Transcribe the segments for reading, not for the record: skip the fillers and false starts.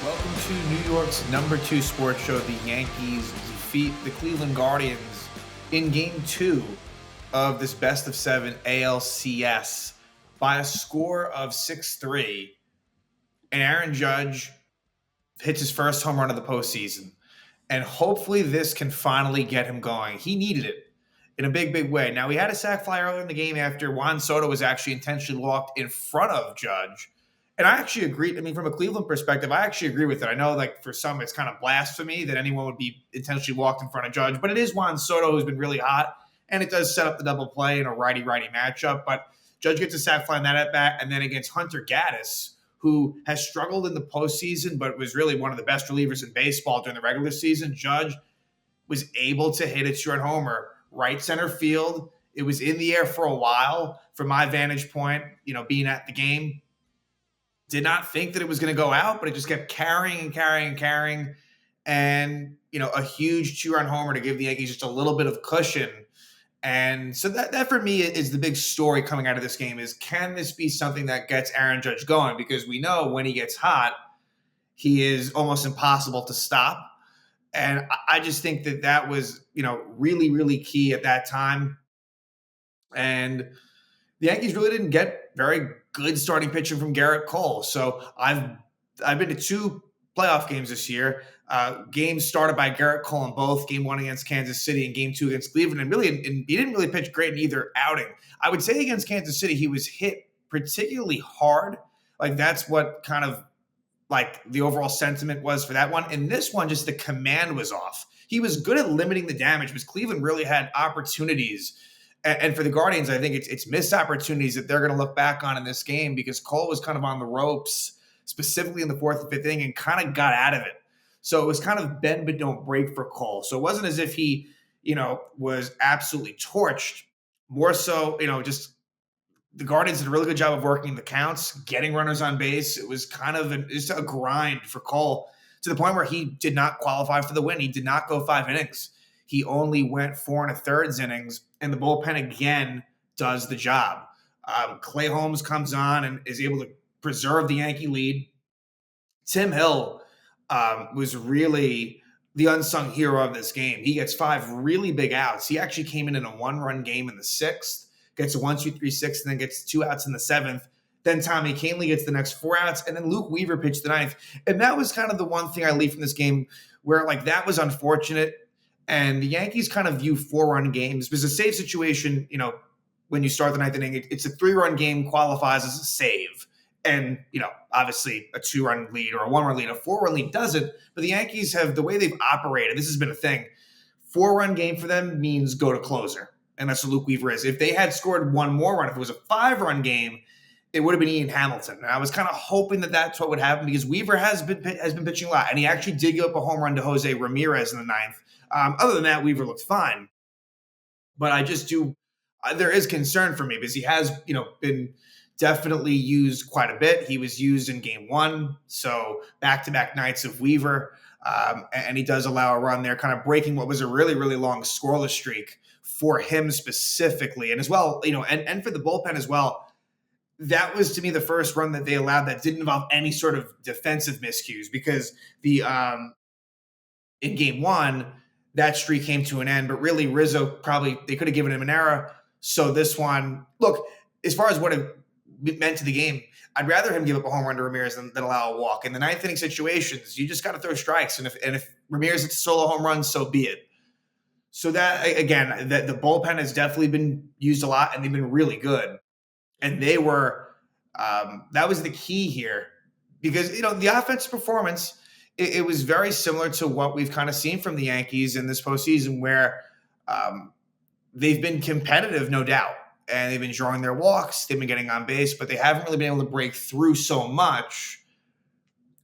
Welcome to New York's number 2 sports show. The Yankees defeat the Cleveland Guardians in Game 2 of this best-of-7 ALCS by a score of 6-3. And Aaron Judge hits his first home run of the postseason. And hopefully this can finally get him going. He needed it in a big, big way. Now, we had a sac fly earlier in the game after Juan Soto was actually intentionally walked in front of Judge. And I actually agree. I mean, from a Cleveland perspective, I actually agree with it. I know, like, for some, it's kind of blasphemy that anyone would be intentionally walked in front of Judge, but it is Juan Soto who's been really hot, and it does set up the double play in a righty-righty matchup. But Judge gets a sac fly in that at bat, and then against Hunter Gaddis, who has struggled in the postseason, but was really one of the best relievers in baseball during the regular season. Judge was able to hit a two-run homer right center field. It was in the air for a while. From my vantage point, being at the game, did not think that it was going to go out, but it just kept carrying and carrying and carrying. And, a huge two-run homer to give the Yankees just a little bit of cushion. And so that for me is the big story coming out of this game is, can this be something that gets Aaron Judge going? Because we know when he gets hot, he is almost impossible to stop. And I just think that was, really, really key at that time. And the Yankees really didn't get very good starting pitching from Garrett Cole. So I've been to 2 playoff games this year. Games started by Garrett Cole in both. Game 1 against Kansas City and Game 2 against Cleveland. And really, he didn't really pitch great in either outing. I would say against Kansas City, he was hit particularly hard. Like, that's what kind of like the overall sentiment was for that one. And this one, just the command was off. He was good at limiting the damage because Cleveland really had opportunities. And for the Guardians, I think it's missed opportunities that they're going to look back on in this game because Cole was kind of on the ropes, specifically in the 4th and 5th inning, and kind of got out of it. So it was kind of bend but don't break for Cole. So it wasn't as if he, was absolutely torched. More so, just the Guardians did a really good job of working the counts, getting runners on base. It was kind of just a grind for Cole to the point where he did not qualify for the win. He did not go 5 innings. He only went 4 1/3 innings, and the bullpen again does the job. Clay Holmes comes on and is able to preserve the Yankee lead. Tim Hill was really the unsung hero of this game. He gets 5 really big outs. He actually came in a 1-run game in the 6th, gets a 1-2-3-6, and then gets 2 outs in the 7th. Then Tommy Kahnle gets the next 4 outs, and then Luke Weaver pitched the 9th. And that was kind of the one thing I leave from this game where, like, that was unfortunate. And the Yankees kind of view 4-run games because a save situation, when you start the 9th inning, it's a 3-run game qualifies as a save. And, obviously a 2-run lead or a 1-run lead, a 4-run lead doesn't. But the Yankees have the way they've operated. This has been a thing. 4-run game for them means go to closer. And that's what Luke Weaver is. If they had scored one more run, if it was a 5-run game, it would have been Ian Hamilton. And I was kind of hoping that that's what would happen because Weaver has been pitching a lot. And he actually did give up a home run to Jose Ramirez in the 9th. Other than that, Weaver looked fine. But I just there is concern for me because he has, been definitely used quite a bit. He was used in Game 1, so back-to-back nights of Weaver. And he does allow a run there, kind of breaking what was a really, really long scoreless streak for him specifically. And as well, and for the bullpen as well, that was to me the first run that they allowed that didn't involve any sort of defensive miscues because in Game 1, that streak came to an end, but really Rizzo they could have given him an error. So this one, look, as far as what it meant to the game, I'd rather him give up a home run to Ramirez than allow a walk. In the 9th inning situations, you just got to throw strikes. And if Ramirez hits a solo home run, so be it. So that, again, the bullpen has definitely been used a lot and they've been really good. And they were, that was the key here because, the offensive performance, it was very similar to what we've kind of seen from the Yankees in this postseason where they've been competitive, no doubt. And they've been drawing their walks. They've been getting on base, but they haven't really been able to break through so much.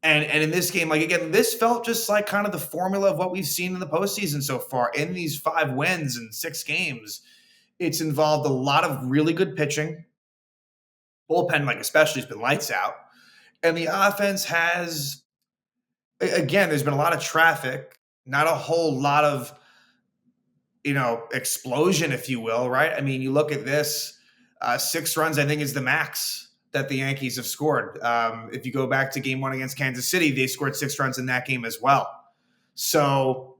And in this game, like, again, this felt just like kind of the formula of what we've seen in the postseason so far. In these 5 wins and 6 games, it's involved a lot of really good pitching. Bullpen, like, especially, has been lights out. And the offense has, again, there's been a lot of traffic, not a whole lot of, explosion, if you will, right? I mean, you look at this, 6 runs, I think, is the max that the Yankees have scored. If you go back to game one against Kansas City, they scored 6 runs in that game as well. So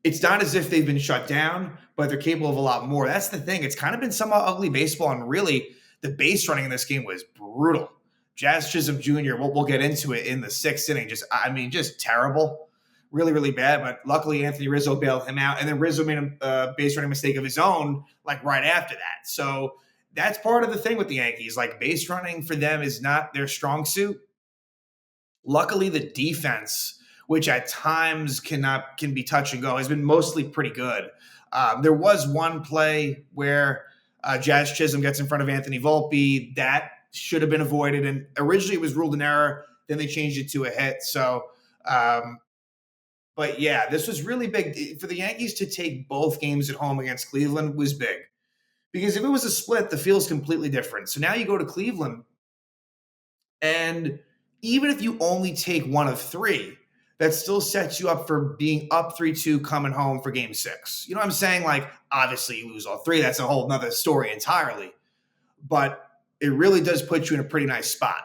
it's not as if they've been shut down, but they're capable of a lot more. That's the thing. It's kind of been somewhat ugly baseball, and really the base running in this game was brutal. Jazz Chisholm Jr., we'll get into it in the 6th inning. Just terrible. Really, really bad. But luckily, Anthony Rizzo bailed him out. And then Rizzo made a base running mistake of his own, like right after that. So that's part of the thing with the Yankees. Like, base running for them is not their strong suit. Luckily, the defense, which at times can be touch and go, has been mostly pretty good. There was one play where Jazz Chisholm gets in front of Anthony Volpe. That should have been avoided. And originally it was ruled an error. Then they changed it to a hit. So, but yeah, this was really big. For the Yankees to take both games at home against Cleveland was big. Because if it was a split, the feel's completely different. So now you go to Cleveland, and even if you only take one of 3, that still sets you up for being up 3-2 coming home for game 6. You know what I'm saying? Like, obviously you lose all 3. That's a whole nother story entirely. But it really does put you in a pretty nice spot.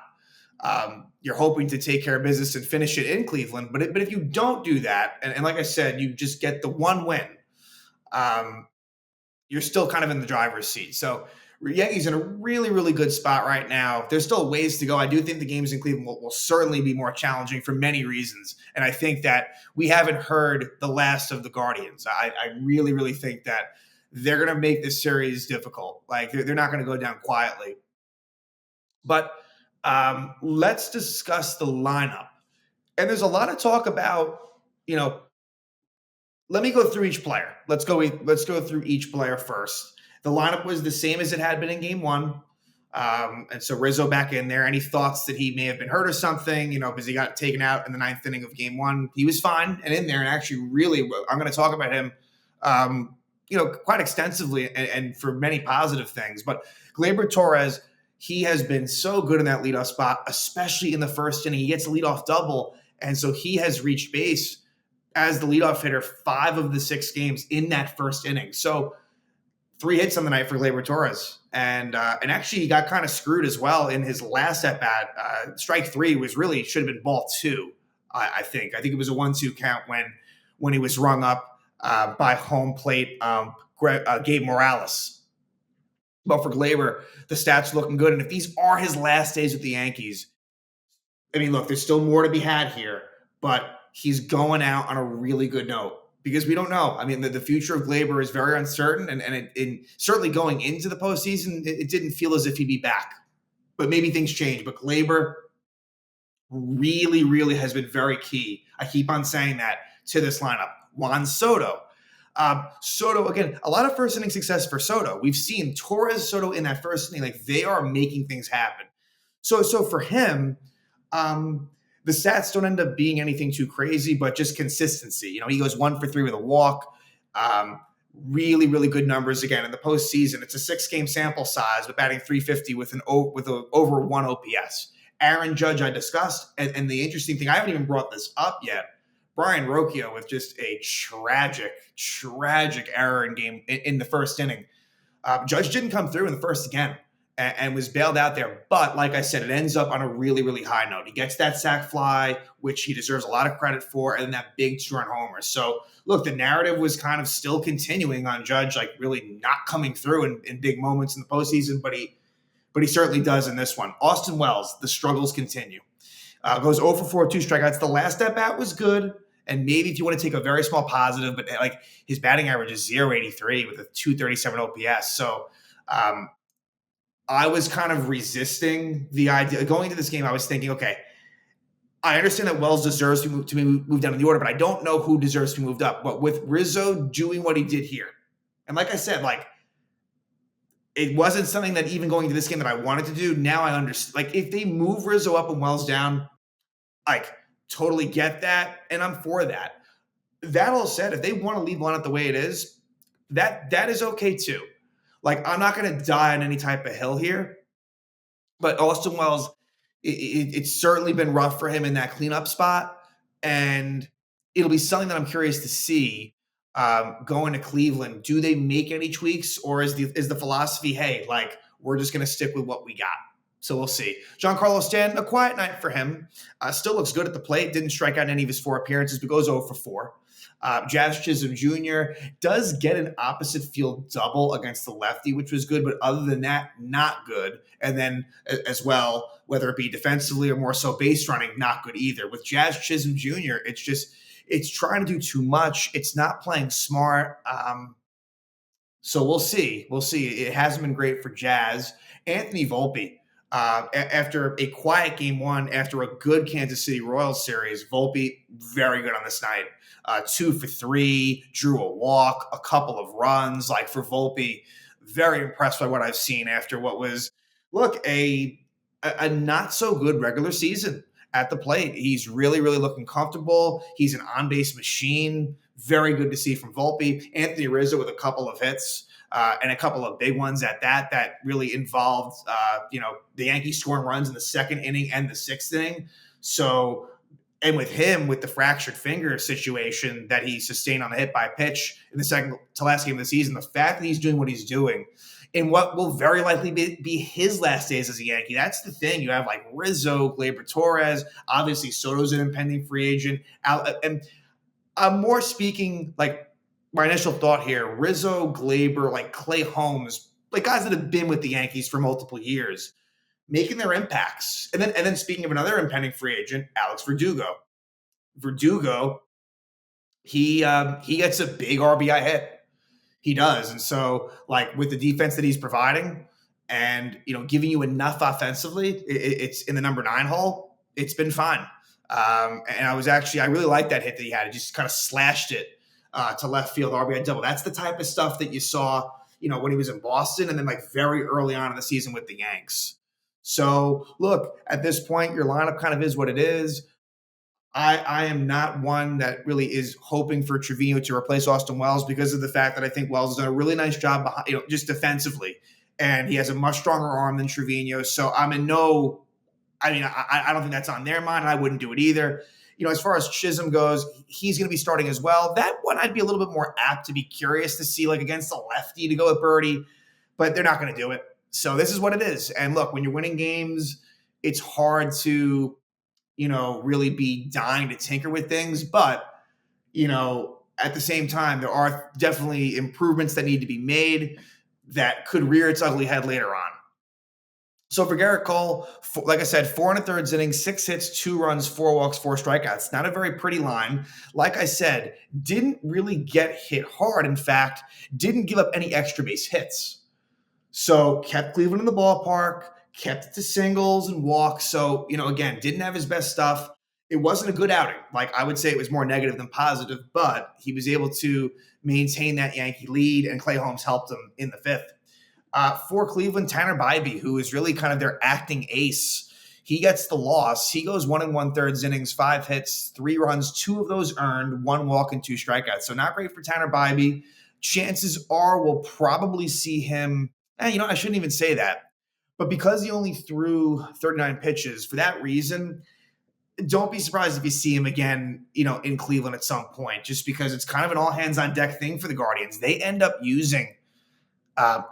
You're hoping to take care of business and finish it in Cleveland. But if you don't do that, and like I said, you just get the one win, you're still kind of in the driver's seat. So Yankees in a really, really good spot right now. There's still ways to go. I do think the games in Cleveland will certainly be more challenging for many reasons. And I think that we haven't heard the last of the Guardians. I really, really think that they're going to make this series difficult. Like, they're not going to go down quietly. But let's discuss the lineup. And there's a lot of talk about, let me go through each player. Let's go through each player first. The lineup was the same as it had been in game 1. And so Rizzo back in there. Any thoughts that he may have been hurt or something, because he got taken out in the 9th inning of game 1. He was fine and in there, and actually really, I'm going to talk about him, quite extensively and for many positive things. But Gleyber Torres, he has been so good in that leadoff spot, especially in the 1st inning. He gets a leadoff double, and so he has reached base as the leadoff hitter 5 of the 6 games in that 1st inning. So 3 hits on the night for Gleyber Torres. And actually he got kind of screwed as well in his last at-bat. Strike 3 should have been ball 2, I think. I think it was a 1-2 count when he was rung up by home plate Gabe Morales. But for Gleyber, the stats looking good. And if these are his last days with the Yankees, I mean, look, there's still more to be had here, but he's going out on a really good note. Because we don't know. I mean, the future of Gleyber is very uncertain, and certainly going into the postseason, it didn't feel as if he'd be back. But maybe things change. But Gleyber really, really has been very key. I keep on saying that to this lineup. Juan Soto. Soto, again, a lot of first inning success for Soto. We've seen Torres, Soto in that 1st inning, like they are making things happen. So for him, the stats don't end up being anything too crazy, but just consistency. He goes 1 for 3 with a walk. Really, really good numbers again in the postseason. It's a 6-game sample size, but batting .350 with an over 1 OPS. Aaron Judge, I discussed, and the interesting thing, I haven't even brought this up yet. Brian Rocchio with just a tragic error in the 1st inning. Judge didn't come through in the 1st again. And was bailed out there. But like I said, it ends up on a really, really high note. He gets that sac fly, which he deserves a lot of credit for, and then that big 2-run homer. So, look, the narrative was kind of still continuing on Judge, like really not coming through in big moments in the postseason, but he certainly does in this one. Austin Wells, the struggles continue. Goes 0 for 4, 2 strikeouts. The last at-bat was good, and maybe if you want to take a very small positive, but like his batting average is .083 with a .237 OPS. So, I was kind of resisting the idea. Going into this game, I was thinking, okay, I understand that Wells deserves to be moved down in the order, but I don't know who deserves to be moved up. But with Rizzo doing what he did here, and like I said, like it wasn't something that even going into this game that I wanted to do. Now I understand. Like if they move Rizzo up and Wells down, like totally get that, and I'm for that. That all said, if they want to leave the lineup the way it is, that is okay too. Like, I'm not going to die on any type of hill here, but Austin Wells, it's certainly been rough for him in that cleanup spot, and it'll be something that I'm curious to see going to Cleveland. Do they make any tweaks, or is the philosophy, hey, like we're just going to stick with what we got? So we'll see. Giancarlo Stanton, a quiet night for him. Still looks good at the plate. Didn't strike out in any of his 4 appearances, but goes 0 for 4. Jazz Chisholm Jr. does get an opposite field double against the lefty, which was good, but other than that, not good. And then as well, whether it be defensively or more so base running, not good either. With Jazz Chisholm Jr., it's trying to do too much. It's not playing smart. So we'll see. We'll see. It hasn't been great for Jazz. Anthony Volpe, after a quiet game 1, after a good Kansas City Royals series, Volpe, very good on this night. 2 for 3, drew a walk, a couple of runs. Like for Volpe, very impressed by what I've seen after what was, look, a not so good regular season at the plate. He's really, really looking comfortable. He's an on-base machine. Very good to see from Volpe. Anthony Rizzo with a couple of hits and a couple of big ones at that really involved, the Yankees scoring runs in the 2nd inning and the 6th inning. So, and with him, with the fractured finger situation that he sustained on a hit by pitch in the second to last game of the season, the fact that he's doing what he's doing in what will very likely be his last days as a Yankee. That's the thing. You have like Rizzo, Gleyber Torres, obviously Soto's an impending free agent. And I'm more speaking like my initial thought here, Rizzo, Gleyber, like Clay Holmes, like guys that have been with the Yankees for multiple years, making their impacts. And then speaking of another impending free agent, ALCS Verdugo. Verdugo, he gets a big RBI hit. He does. And so, like, with the defense that he's providing and, giving you enough offensively, it's in the number 9 hole, it's been fine. And I really like that hit that he had. It just kind of slashed it to left field RBI double. That's the type of stuff that you saw, when he was in Boston and then like very early on in the season with the Yanks. So, look, at this point, your lineup kind of is what it is. I am not one that really is hoping for Trevino to replace Austin Wells because of the fact that I think Wells has done a really nice job behind, just defensively. And he has a much stronger arm than Trevino. So I don't think that's on their mind. I wouldn't do it either. As far as Chisholm goes, he's going to be starting as well. That one I'd be a little bit more apt to be curious to see, like against the lefty, to go with Birdie, but they're not going to do it. So this is what it is. And look, when you're winning games, it's hard to really be dying to tinker with things. But, at the same time, there are definitely improvements that need to be made that could rear its ugly head later on. So for Garrett Cole, like I said, 4 1/3 innings, 6 hits, 2 runs, 4 walks, 4 strikeouts. Not a very pretty line. Like I said, didn't really get hit hard. In fact, didn't give up any extra base hits. So kept Cleveland in the ballpark, kept it to singles and walks. So, again, didn't have his best stuff. It wasn't a good outing. Like, I would say it was more negative than positive, but he was able to maintain that Yankee lead, and Clay Holmes helped him in the 5th. For Cleveland, Tanner Bybee, who is really kind of their acting ace, he gets the loss. He goes 1 1/3 innings, 5 hits, 3 runs, 2 of those earned, 1 walk and 2 strikeouts. So not great for Tanner Bybee. Chances are we'll probably see him. I shouldn't even say that. But because he only threw 39 pitches, for that reason, don't be surprised if you see him again, in Cleveland at some point, just because it's kind of an all hands on deck thing for the Guardians. They end up using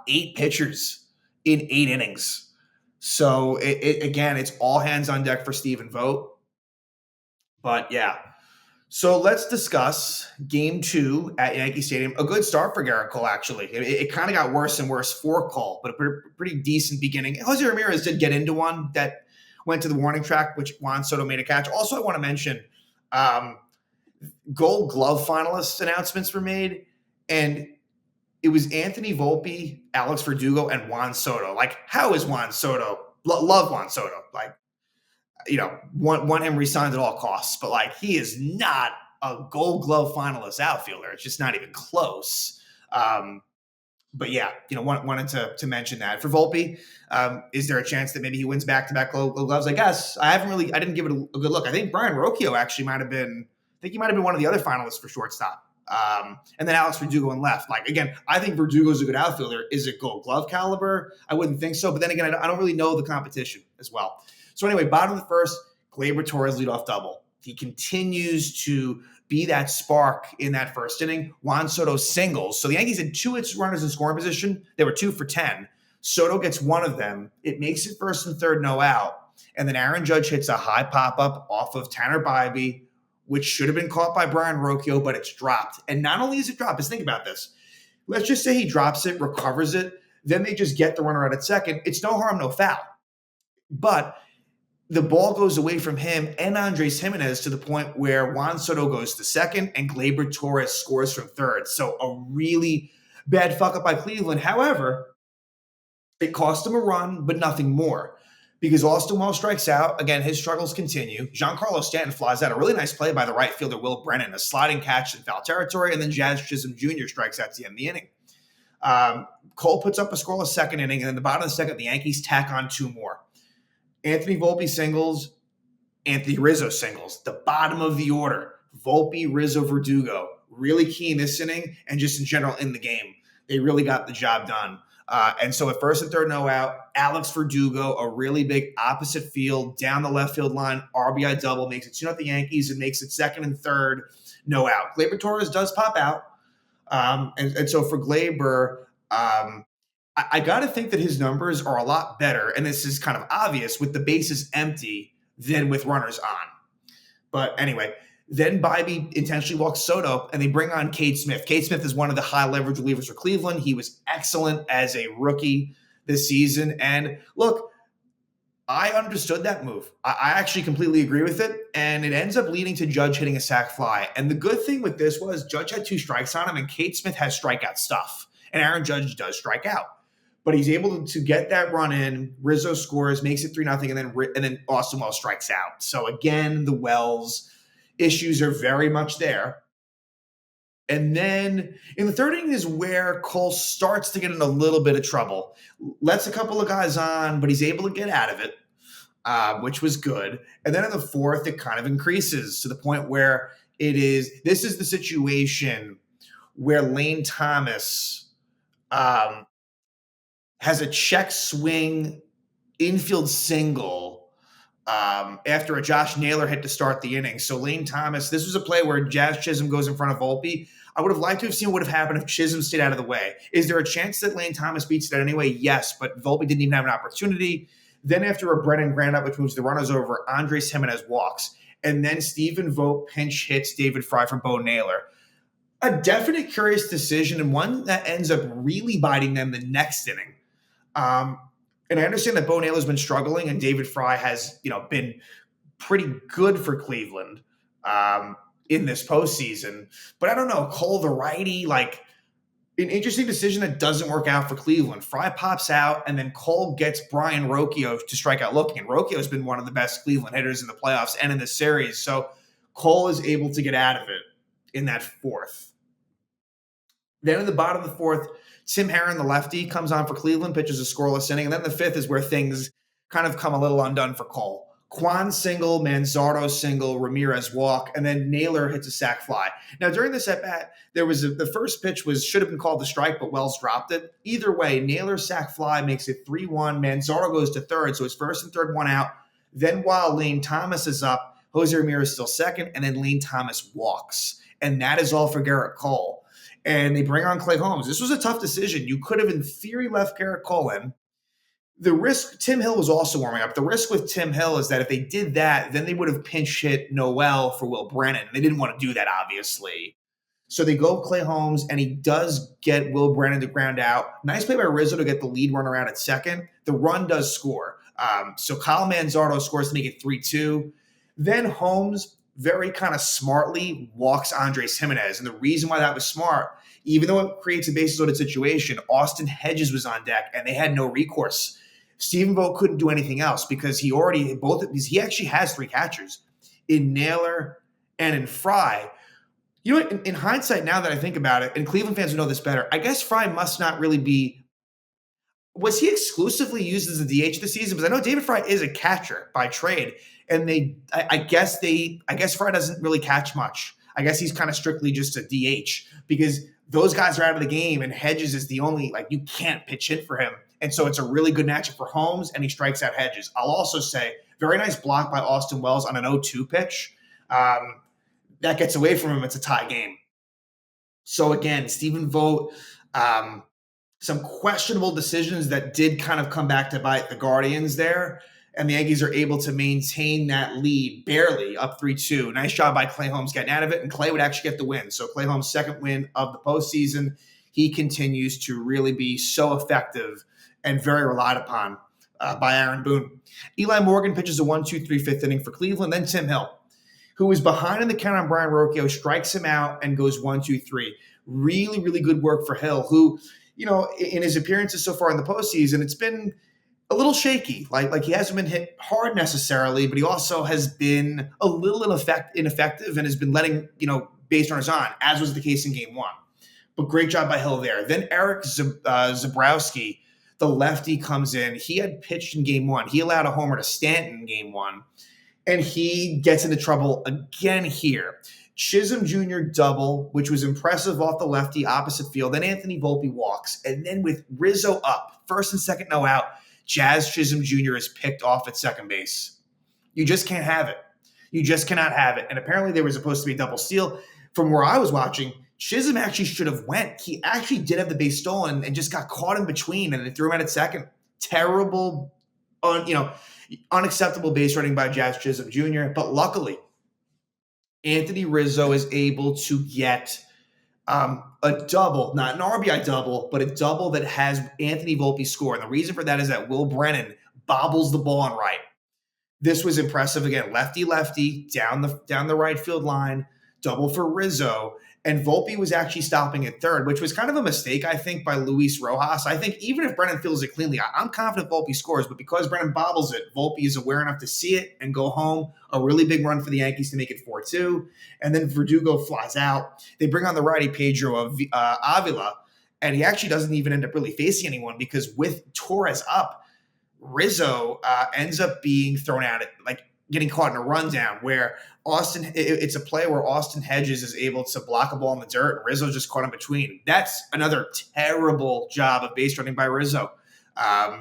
8 pitchers in 8 innings. So again, it's all hands on deck for Stephen Vogt. But yeah. So let's discuss game 2 at Yankee Stadium. A good start for Garrett Cole, actually. It kind of got worse and worse for Cole, but a pretty decent beginning. Jose Ramirez did get into one that went to the warning track, which Juan Soto made a catch. Also, I want to mention Gold Glove finalists announcements were made, and it was Anthony Volpe, ALCS Verdugo, and Juan Soto. Like, how is Juan Soto? Love Juan Soto. Like, want him re-signed at all costs, but like he is not a Gold Glove finalist outfielder. It's just not even close. But yeah, wanted to mention that. For Volpe, is there a chance that maybe he wins back-to-back Gold Gloves? I guess I didn't give it a good look. I think Brian Rocchio actually might have been one of the other finalists for shortstop. And then ALCS Verdugo in left. Like, again, I think Verdugo is a good outfielder. Is it Gold Glove caliber? I wouldn't think so. But then again, I don't really know the competition as well. So anyway, bottom of the first, Gleyber Torres leadoff double. He continues to be that spark in that first inning. Juan Soto singles. So the Yankees had 2 hits runners in scoring position. They were 2 for 10. Soto gets one of them. It makes it first and third, no out. And then Aaron Judge hits a high pop-up off of Tanner Bybee, which should have been caught by Brian Rocchio, but it's dropped. And not only is it dropped, just think about this. Let's just say he drops it, recovers it, then they just get the runner out at second. It's no harm, no foul. But the ball goes away from him and Andres Gimenez to the point where Juan Soto goes to second and Gleyber Torres scores from third. So a really bad fuck up by Cleveland. However, it cost him a run, but nothing more. Because Austin Wells strikes out. Again, his struggles continue. Giancarlo Stanton flies out. A really nice play by the right fielder, Will Brennan. A sliding catch in foul territory. And then Jazz Chisholm Jr. strikes out to the end of the inning. Cole puts up a scoreless second inning. And in the bottom of the second, the Yankees tack on two more. Anthony Volpe singles. Anthony Rizzo singles. The bottom of the order. Volpe, Rizzo, Verdugo. Really key in this inning and just in general in the game. They really got the job done. And so at first and third, no out, Alex Verdugo, a really big opposite field, down the left field line, RBI double, makes it 2-0 the Yankees and makes it second and third, no out. Gleyber Torres does pop out. And so for Gleyber, I got to think that his numbers are a lot better, and this is kind of obvious, with the bases empty than with runners on. But anyway, then Bybee intentionally walks Soto, and they bring on Cade Smith. Cade Smith is one of the high leverage relievers for Cleveland. He was excellent as a rookie this season. And look, I understood that move. I actually completely agree with it. And it ends up leading to Judge hitting a sac fly. And the good thing with this was Judge had 2 strikes on him, and Cade Smith has strikeout stuff. And Aaron Judge does strike out. But he's able to get that run in. Rizzo scores, makes it 3-0, and then Austin Wells strikes out. So again, the Wells issues are very much there. And then in the third inning is where Cole starts to get in a little bit of trouble. Lets a couple of guys on, but he's able to get out of it, which was good. And then in the fourth, it kind of increases to the point where this is the situation where Lane Thomas has a check swing infield single after a Josh Naylor hit to start the inning. So Lane Thomas, this was a play where Jazz Chisholm goes in front of Volpe. I would have liked to have seen what would have happened if Chisholm stayed out of the way. Is there a chance that Lane Thomas beats that anyway? Yes, but Volpe didn't even have an opportunity. Then after a Brennan ground out, which moves the runners over, Andres Gimenez walks. And then Stephen Vogt pinch hits David Fry from Bo Naylor. A definite curious decision, and one that ends up really biting them the next inning. And I understand that Bo Naylor's been struggling, and David Fry has, been pretty good for Cleveland in this postseason. But I don't know, Cole, the righty, an interesting decision that doesn't work out for Cleveland. Fry pops out, and then Cole gets Brian Rocchio to strike out looking. And Rocchio has been one of the best Cleveland hitters in the playoffs and in the series. So Cole is able to get out of it in that fourth. Then in the bottom of the fourth, Tim Herron, the lefty, comes on for Cleveland, pitches a scoreless inning. And then the fifth is where things kind of come a little undone for Cole. Kwan single, Manzardo single, Ramirez walk, and then Naylor hits a sac fly. Now, during this at-bat, the first pitch should have been called the strike, but Wells dropped it. Either way, Naylor sac fly makes it 3-1. Manzardo goes to third, so it's first and third, one out. Then while Lane Thomas is up, Jose Ramirez still second, and then Lane Thomas walks. And that is all for Garrett Cole. And they bring on Clay Holmes. This was a tough decision. You could have, in theory, left Garrett Cole in. The risk, Tim Hill was also warming up. The risk with Tim Hill is that if they did that, then they would have pinch hit Noel for Will Brennan. They didn't want to do that, obviously. So they go Clay Holmes, and he does get Will Brennan to ground out. Nice play by Rizzo to get the lead runner out at second. The run does score. So Kyle Manzardo scores to make it 3-2. Then Holmes very kind of smartly walks Andres Gimenez. And the reason why that was smart, even though it creates a bases loaded situation, Austin Hedges was on deck, and they had no recourse. Stephen Vogt couldn't do anything else because he actually has 3 catchers in Naylor and in Fry. You know what? In hindsight, now that I think about it, and Cleveland fans would know this better, I guess Fry must not really be. Was he exclusively used as a DH this season? Because I know David Fry is a catcher by trade, and I guess Fry doesn't really catch much. I guess he's kind of strictly just a DH because those guys are out of the game, and Hedges is the only, you can't pitch hit for him. And so it's a really good matchup for Holmes, and he strikes out Hedges. I'll also say, very nice block by Austin Wells on an 0-2 pitch. That gets away from him. It's a tie game. So again, Stephen Vogt, some questionable decisions that did kind of come back to bite the Guardians there. And the Yankees are able to maintain that lead barely up 3-2. Nice job by Clay Holmes getting out of it. And Clay would actually get the win. So Clay Holmes' second win of the postseason. He continues to really be so effective and very relied upon by Aaron Boone. Eli Morgan pitches a 1-2-3 fifth inning for Cleveland. Then Tim Hill, who was behind in the count on Brian Rocchio, strikes him out and goes 1-2-3. Really, really good work for Hill, who, in his appearances so far in the postseason, it's been a little shaky. Like he hasn't been hit hard necessarily, but he also has been a little ineffective and has been letting, base runners on, as was the case in game one. But great job by Hill there. Then Eric Zabrowski, the lefty, comes in. He had pitched in game one. He allowed a homer to Stanton in game one, and he gets into trouble again here. Chisholm Jr. double, which was impressive off the lefty opposite field. Then Anthony Volpe walks. And then with Rizzo up, first and second, no out, Jazz Chisholm Jr. is picked off at second base. You just can't have it. You just cannot have it. And apparently there was supposed to be a double steal. From where I was watching, Chisholm actually should have went. He actually did have the base stolen and just got caught in between, and they threw him out at second. Terrible, unacceptable base running by Jazz Chisholm Jr. But luckily, Anthony Rizzo is able to get a double, not an RBI double, but a double that has Anthony Volpe score. And the reason for that is that Will Brennan bobbles the ball on right. This was impressive. Again, lefty, down the right field line, double for Rizzo. And Volpe was actually stopping at third, which was kind of a mistake, I think, by Luis Rojas. I think even if Brennan fields it cleanly, I'm confident Volpe scores. But because Brennan bobbles it, Volpe is aware enough to see it and go home. A really big run for the Yankees to make it 4-2. And then Verdugo flies out. They bring on the righty Pedro Avila, and he actually doesn't even end up really facing anyone because with Torres up, Rizzo ends up being thrown out getting caught in a rundown where it's a play where Austin Hedges is able to block a ball in the dirt and Rizzo just caught in between. That's another terrible job of base running by Rizzo.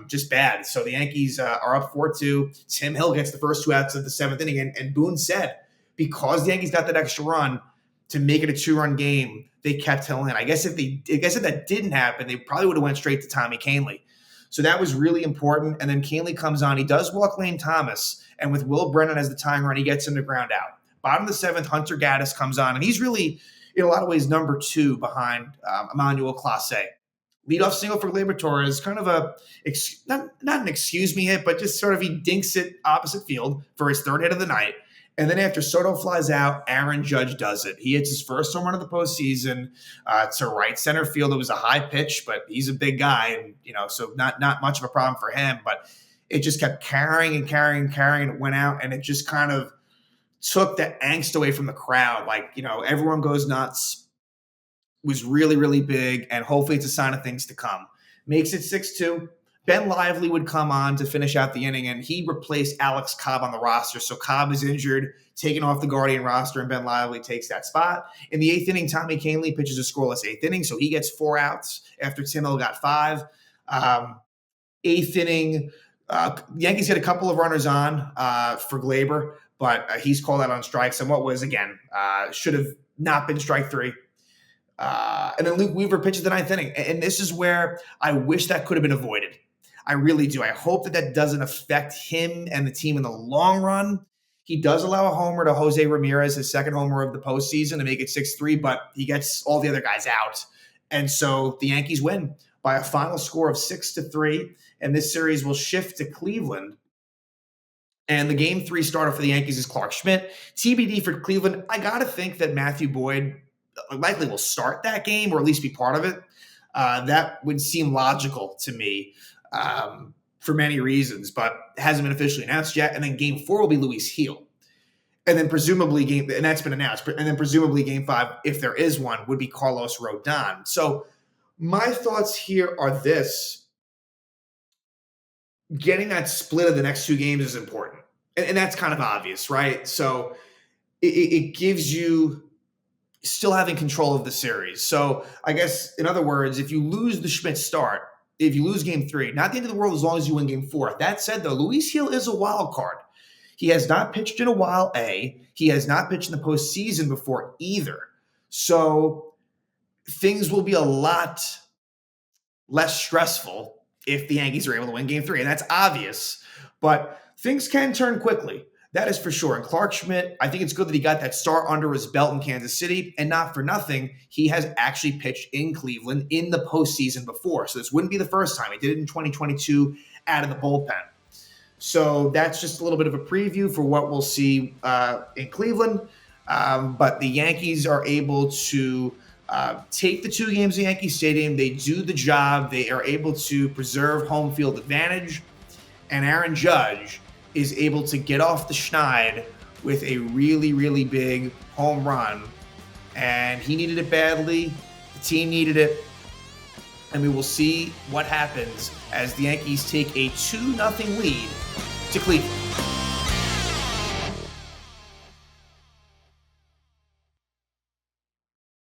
Just bad. So the Yankees are up 4-2. Tim Hill gets the first two outs of the seventh inning. And Boone said, because the Yankees got that extra run to make it a 2-run game, they kept Hill in. I guess if that didn't happen, they probably would have went straight to Tommy Kahnle. So that was really important. And then Kahnle comes on. He does walk Lane Thomas. And with Will Brennan as the tying run, he gets him to ground out. Bottom of the seventh, Hunter Gaddis comes on. And he's really, in a lot of ways, number two behind Emmanuel Clase. Leadoff single for Gleyber Torres, kind of not an excuse me hit, but just sort of he dinks it opposite field for his third hit of the night. And then after Soto flies out, Aaron Judge does it. He hits his first home run of the postseason to right center field. It was a high pitch, but he's a big guy, and so not much of a problem for him. But it just kept carrying. It went out, and it just kind of took the angst away from the crowd. Everyone goes nuts. Was really, really big, and hopefully it's a sign of things to come. Makes it 6-2. Ben Lively would come on to finish out the inning, and he replaced Alex Cobb on the roster. So Cobb is injured, taken off the Guardian roster, and Ben Lively takes that spot. In the eighth inning, Tommy Kahnle pitches a scoreless eighth inning, so he gets 4 outs after Tim Hill got 5. Eighth inning, Yankees get a couple of runners on for Gleyber, but he's called out on strikes, and what was, again, should have not been strike 3. And then Luke Weaver pitches the ninth inning. And this is where I wish that could have been avoided. I really do. I hope that doesn't affect him and the team in the long run. He does allow a homer to Jose Ramirez, his second homer of the postseason, to make it 6-3, but he gets all the other guys out. And so the Yankees win by a final score of 6-3. And this series will shift to Cleveland. And the game 3 starter for the Yankees is Clark Schmidt. TBD for Cleveland. I got to think that Matthew Boyd likely will start that game or at least be part of it. That would seem logical to me for many reasons, but it hasn't been officially announced yet. And then game 4 will be Luis Heel. And then presumably and that's been announced, and then presumably game 5, if there is one, would be Carlos Rodon. So my thoughts here are this. Getting that split of the next 2 games is important. And that's kind of obvious, right? So it gives you still having control of the series. So I guess, in other words, if you lose the Schmidt start, if you lose game 3, not the end of the world as long as you win game 4. That said, though, Luis Heel is a wild card. He has not pitched in a while, A. He has not pitched in the postseason before either. So things will be a lot less stressful if the Yankees are able to win game 3. And that's obvious, but things can turn quickly. That is for sure. And Clark Schmidt, I think it's good that he got that start under his belt in Kansas City. And not for nothing, he has actually pitched in Cleveland in the postseason before. So this wouldn't be the first time. He did it in 2022 out of the bullpen. So that's just a little bit of a preview for what we'll see in Cleveland. But the Yankees are able to take the 2 games at Yankee Stadium. They do the job. They are able to preserve home field advantage. And Aaron Judge is able to get off the schneid with a really, really big home run. And he needed it badly. The team needed it. And we will see what happens as the Yankees take a 2-0 lead to Cleveland.